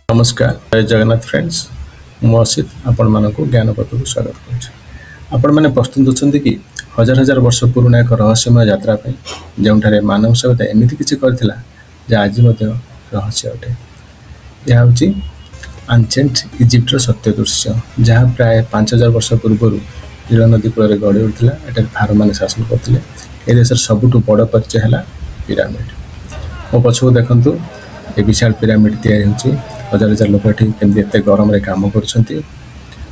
नमस्कार जय जगन्नाथ फ्रेंड्स मु असित आपण मानक ज्ञान पथ को स्वागत करें प्रस्तुत अच्छा कि हजार हजार वर्ष पुराना एक रहस्यमय यात्रा जो मानव सभ्यता एमती किसी करथिला आज रहस्य अटे। यह हूँ आंचेंट इजिप्टर सत्य दृश्य जहाँ प्राय 5000 वर्ष पूर्व नील नदी कूल गढ़ी उठा एट फारो मैंने शासन करते। ए देश सबुठ बड़ परिचय है पिरामिड। मो पछक देखु ये विशाल पिरामिड तैयारी हजार हजार लोक केमती एत गरम रे काम कर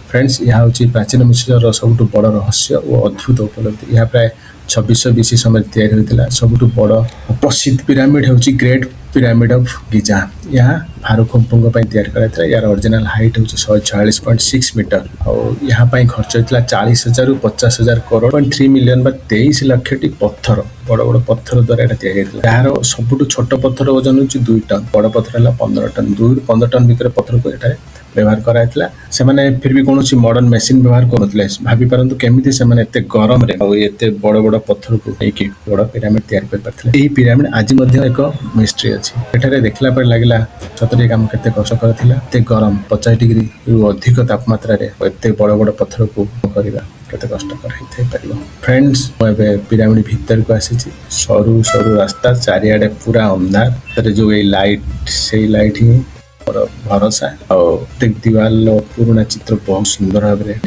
फ्रेंड्स। यह हूँ प्राचीन मिस्र सबुठ बड़ रहस्य और अद्भुत उपलब्धि। यह प्राय 2600 BC समय तैयारी होता। सबुठ बड़ प्रसिद्ध पिरामिड हूँ ग्रेट पिरामिड ऑफ गिजा। यहाँ फारो खोम्पों तैयारी कराइला। यार ओरिजिनल हाइट हूँ 146.6 मीटर और यहाँ खर्च होता 40,000 ରୁ 50,000 करोड़ 3 मिलियन 23 लाख पत्थर बड़ बड़ पत्थर द्वारा यहाँ तैयारी। यार सबुठ छोट पत्थर वजन हूँ 2 टन, बड़ पत्थर है 15 टन। 2 ରୁ 15 टन भितर पत्थर को यहाँ व्यवहार कराइला। से फिर भी कौन मॉडर्न मेसीन व्यवहार करुले। भाभी पारंतु केमिति से एते गरम रे और एते बड़ बड़ पत्थर को लेकिन बड़ पिरामिड तैयारी कर पारथिले। एही पिरामिड आज मध्य एक मिस्ट्री अछि। एठारे देखला पर लागला सतरे काम केते कष्टकर थिला। एते गरम 50 डिग्री रु अधिक तापमात्रा रे एते बड़ बड़ पत्थर को करबा केते कष्टकर हेते परिबो। फ्रेंड्स एबे पिरामिड भीतर को आसीछि। सरू सरू रास्ता चारियाडे पूरा अंधार। तरे जो ए लाइट से लाइट ही और भरोसा और दीवाल पुराना चित्र बहुत सुंदर भाव में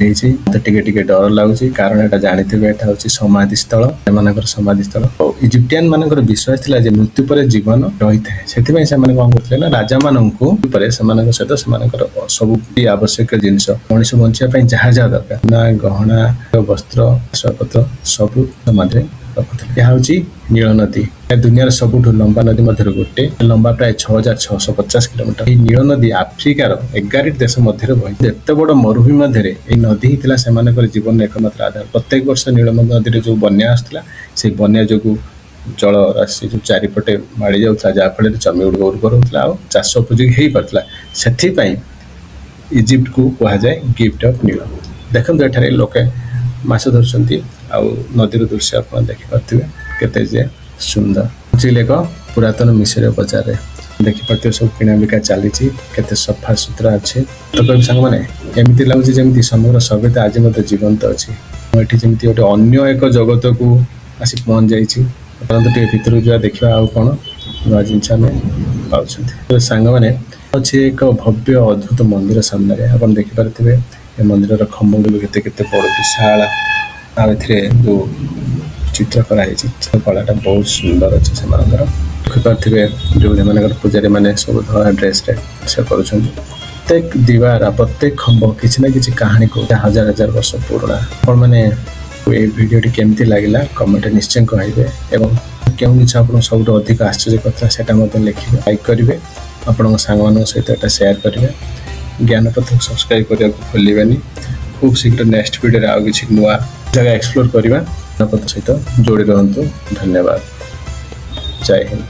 टिके डर लगुच कारण यहाँ जानते यहाँ हूँ समाधि स्थल एम समाधि स्थल। और इजिप्टियन मान विश्वास था मृत्यु पर जीवन रही है। से कौन करते ना राजा मान सहित सब आवश्यक जिनस मनीष बचापी जहाँ जहाँ दरकार ना गहना वस्त्र आसवाबपत्र सब समाधि रखुले। यह हूँ नील नदी दुनिया सबुठ लंबा नदी मध्य गोटे लंबा प्राय 6650 किलोमीटर। नील नदी आफ्रिकार 11 देश मध्य बही एत बड़ मरुभूमि मध्य नदी ही से जीवन एकमात्र आधार। प्रत्येक वर्ष नील नदी जो बन्या आसला से बन्या जो जल राशि जो चारिपटे माड़ी जाऊला जहाँफल जमी गुड़ उर्वर होता और चाष उपयोगी हो पार्ला। से इजिप्ट को कह जाए गिफ्ट ऑफ नील। देखते एठारे लोके माछ धरछंती आ नदी दृश्य आप देखिपे केते जे सुंदर। चिल एक पुरातन मिश्र बजार देखिपे सब किଣା बिका चली केते सफा सुतरा अच्छे। तो कभी सांग मैंने एमती लगुच जमी समग्र सभ्यता आज मत जीवंत अच्छी। मुझे जमी गोटे अन्य एक जगत को आसी पहुँच जाइए। परंतु टे भीतर जा देखा आउ कौन नुआ जिनस आम पाँच सांग मैंने अच्छे एक भव्य अद्भुत मंदिर सामने आप देखिपे। ये मंदिर खम्भ केते केते बड़ विशाल जो चित्र कराई कलाटा बहुत सुंदर अच्छे से देखिपे। जो पूजारी मैंने सब धड़ा ड्रेस से प्रत्येक दीवार प्रत्येक खम्भ किसी ना कि कहानी को हजार हजार वर्ष पुराना। आपण मैंने ये वीडियोटी केमती लगिला कमेंट निश्चय कहे एवं क्यों जिस आप सब अधिक आश्चर्य कथा से लिखे लाइक करेंगे आपण सांग सहित एटा शेयर करेंगे। ज्ञान पथ सब्सक्राइब करने को भूलें। खूब शीघ्र नेक्स्ट वीडियो आउ कि नुआ जगह एक्सप्लोर करवा। ज्ञान पथ सहित जोड़ी रहतु। धन्यवाद। जय हिंद।